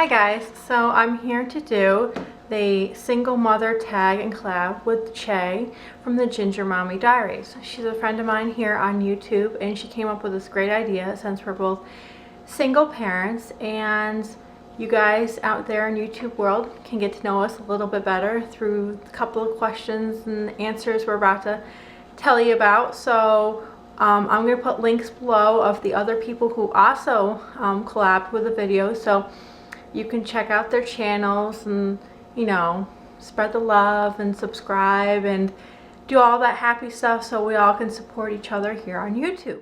Hi guys, so I'm here to do the single mother tag and collab with Che from the Ginger Mommy Diaries. She's a friend of mine here on YouTube and she came up with this great idea since we're both single parents and you guys out there in YouTube world can get to know us a little bit better through a couple of questions and answers we're about to tell you about. So I'm going to put links below of the other people who also collabed with the video, so you can check out their channels and, you know, spread the love and subscribe and do all that happy stuff so we all can support each other here on YouTube.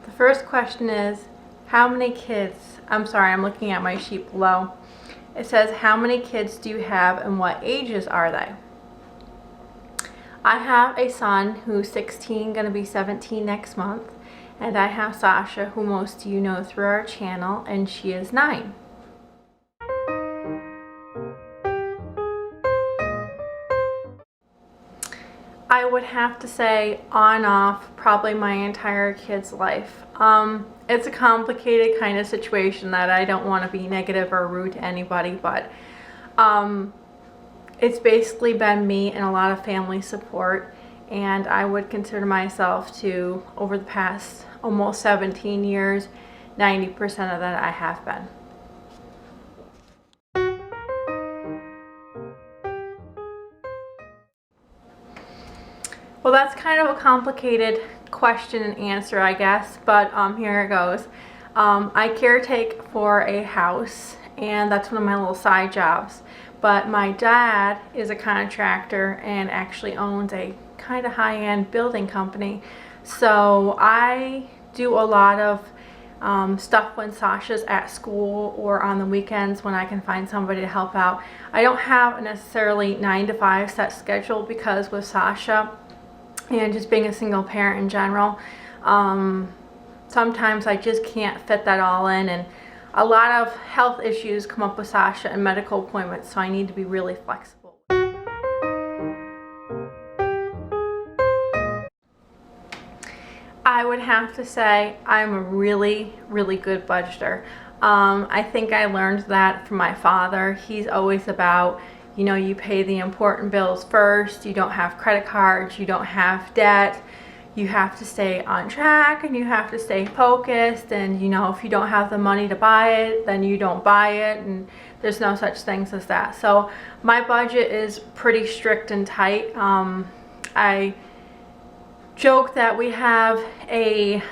The first question is, how many kids, I'm sorry, I'm looking at my sheet below. It says, how many kids do you have and what ages are they? I have a son who's 16, going to be 17 next month, and I have Sasha, who most of you know through our channel, and she is 9. I would have to say on off probably my entire kid's life. It's a complicated kind of situation that I don't want to be negative or rude to anybody, but it's basically been me and a lot of family support, and I would consider myself to, over the past almost 17 years, 90% of that I have been. Well, that's kind of a complicated question and answer, I guess, but here it goes. I caretake for a house, and that's one of my little side jobs. But my dad is a contractor and actually owns a kind of high-end building company. So I do a lot of stuff when Sasha's at school or on the weekends when I can find somebody to help out. I don't have a necessarily 9 to 5 set schedule because with Sasha and just being a single parent in general, sometimes I just can't fit that all in, and a lot of health issues come up with Sasha and medical appointments, so I need to be really flexible. I would have to say I'm a really good budgeter. I think I learned that from my father. He's always about, you know, you pay the important bills first, you don't have credit cards, you don't have debt. You have to stay on track and you have to stay focused, and you know, if you don't have the money to buy it, then you don't buy it, and there's no such things as that. So my budget is pretty strict and tight. I joke that we have a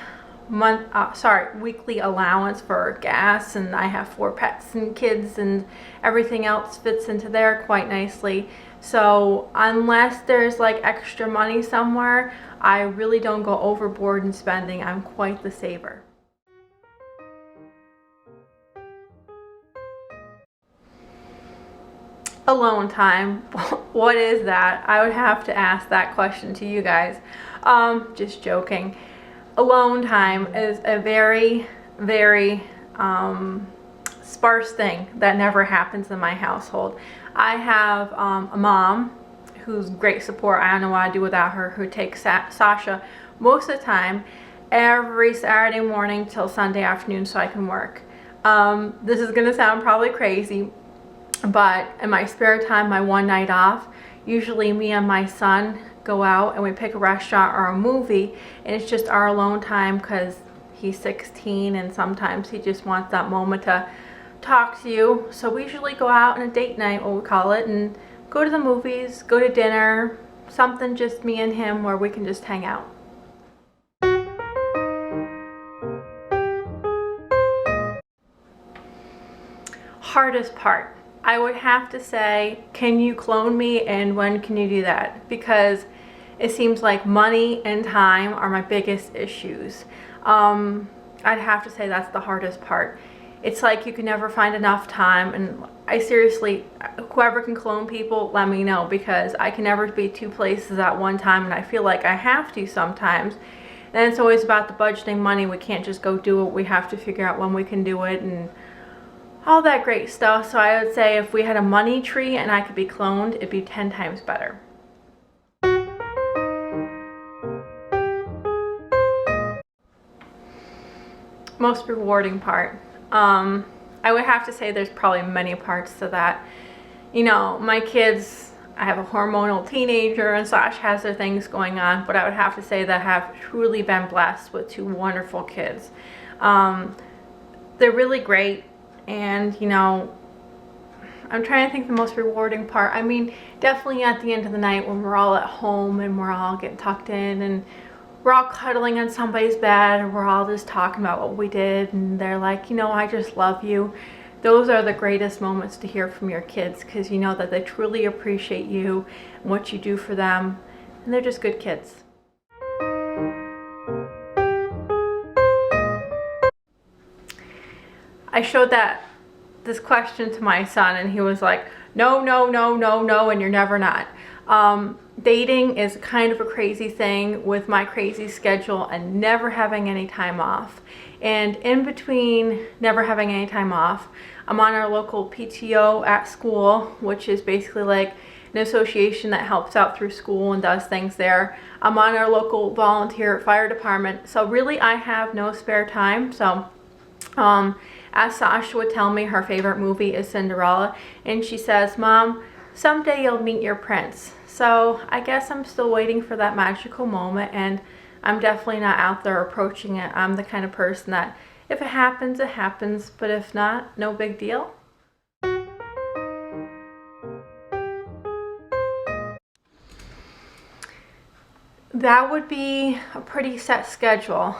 weekly allowance for gas, and I have 4 pets and kids, and everything else fits into there quite nicely. So unless there's like extra money somewhere, I really don't go overboard in spending. I'm quite the saver. Alone time. What is that? I would have to ask that question to you guys. Just joking. Alone time is a very sparse thing that never happens in my household. I have a mom who's great support. I don't know what I'd do without her, who takes Sasha most of the time every Saturday morning till Sunday afternoon so I can work. This is gonna sound probably crazy, but in my spare time, my one night off, usually me and my son go out and we pick a restaurant or a movie, and it's just our alone time because he's 16 and sometimes he just wants that moment to talk to you. So we usually go out on a date night, what we call it, and go to the movies, go to dinner, something just me and him where we can just hang out. Hardest part, I would have to say, can you clone me and when can you do that? Because it seems like money and time are my biggest issues. I'd have to say that's the hardest part. It's like you can never find enough time, and I seriously, whoever can clone people, let me know, because I can never be 2 places at one time, and I feel like I have to sometimes. And it's always about the budgeting money. We can't just go do it. We have to figure out when we can do it and all that great stuff. So I would say if we had a money tree and I could be cloned, it'd be 10 times better. Most rewarding part. I would have to say there's probably many parts to that. You know, my kids, I have a hormonal teenager and Sasha has their things going on, but I would have to say that I have truly been blessed with two wonderful kids. They're really great, and you know, I'm trying to think the most rewarding part. I mean, definitely at the end of the night when we're all at home and we're all getting tucked in and we're all cuddling on somebody's bed and we're all just talking about what we did and they're like, you know, I just love you. Those are the greatest moments to hear from your kids, because you know that they truly appreciate you and what you do for them, and they're just good kids. I showed this question to my son and he was like, no, no, no, no, no, and you're never not. Dating is kind of a crazy thing with my crazy schedule and never having any time off. And in between never having any time off, I'm on our local PTO at school, which is basically like an association that helps out through school and does things there. I'm on our local volunteer fire department. So really I have no spare time. So as Sasha would tell me, her favorite movie is Cinderella, and she says, Mom, someday you'll meet your prince. So I guess I'm still waiting for that magical moment, and I'm definitely not out there approaching it. I'm the kind of person that if it happens, it happens, but if not, no big deal. That would be a pretty set schedule,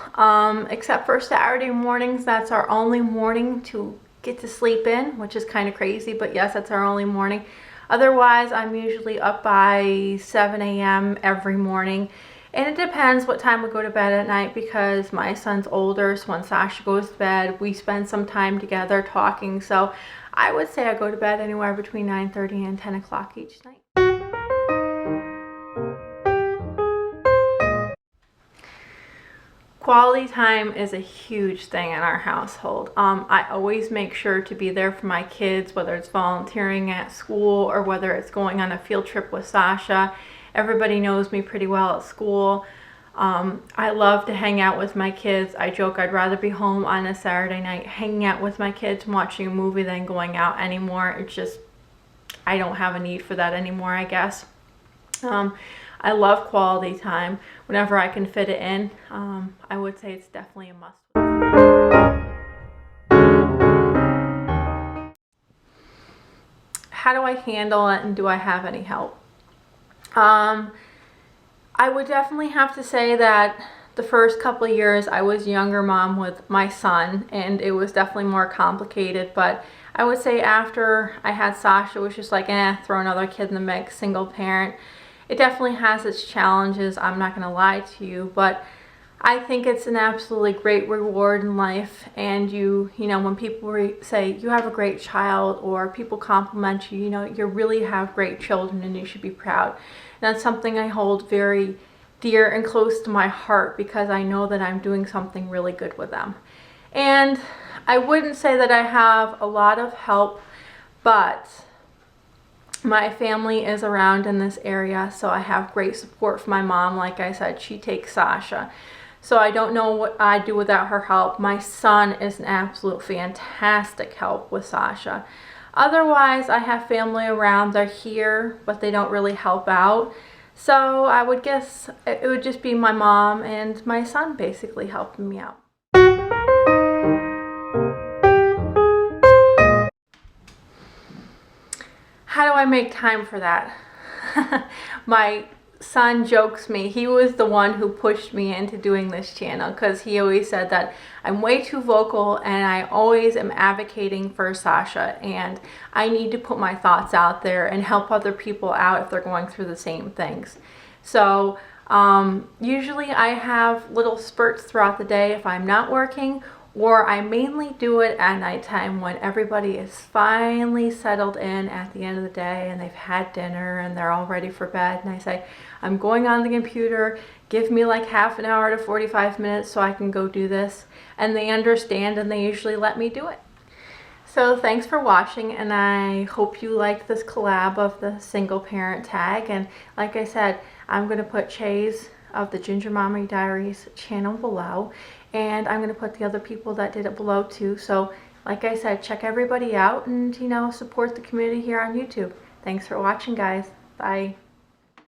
except for Saturday mornings. That's our only morning to get to sleep in, which is kind of crazy, but yes, that's our only morning. Otherwise, I'm usually up by 7 a.m. every morning, and it depends what time we go to bed at night because my son's older, so when Sasha goes to bed, we spend some time together talking. So I would say I go to bed anywhere between 9:30 and 10 o'clock each night. Quality time is a huge thing in our household. I always make sure to be there for my kids, whether it's volunteering at school or whether it's going on a field trip with Sasha. Everybody knows me pretty well at school. I love to hang out with my kids. I joke I'd rather be home on a Saturday night hanging out with my kids and watching a movie than going out anymore. It's just, I don't have a need for that anymore, I guess. I love quality time whenever I can fit it in. I would say it's definitely a must. How do I handle it, and do I have any help? I would definitely have to say that the first couple of years I was a younger mom with my son, and it was definitely more complicated, but I would say after I had Sasha, it was just like, throw another kid in the mix, single parent. It definitely has its challenges, I'm not going to lie to you, but I think it's an absolutely great reward in life. And you know, when people say you have a great child, or people compliment you, you know, you really have great children and you should be proud. And that's something I hold very dear and close to my heart because I know that I'm doing something really good with them. And I wouldn't say that I have a lot of help, but my family is around in this area, so I have great support from my mom. Like I said, she takes Sasha. So I don't know what I'd do without her help. My son is an absolute fantastic help with Sasha. Otherwise, I have family around. They're here, but they don't really help out. So I would guess it would just be my mom and my son basically helping me out. How do I make time for that? My son jokes me, he was the one who pushed me into doing this channel because he always said that I'm way too vocal and I always am advocating for Sasha, and I need to put my thoughts out there and help other people out if they're going through the same things. So usually I have little spurts throughout the day if I'm not working, or I mainly do it at nighttime when everybody is finally settled in at the end of the day and they've had dinner and they're all ready for bed. And I say, I'm going on the computer, give me like half an hour to 45 minutes so I can go do this. And they understand and they usually let me do it. So thanks for watching, and I hope you liked this collab of the single parent tag. And like I said, I'm going to put Che's of the Ginger Mommy Diaries channel below, and I'm going to put the other people that did it below too. So like I said, check everybody out and, you know, support the community here on YouTube. Thanks for watching, guys. Bye.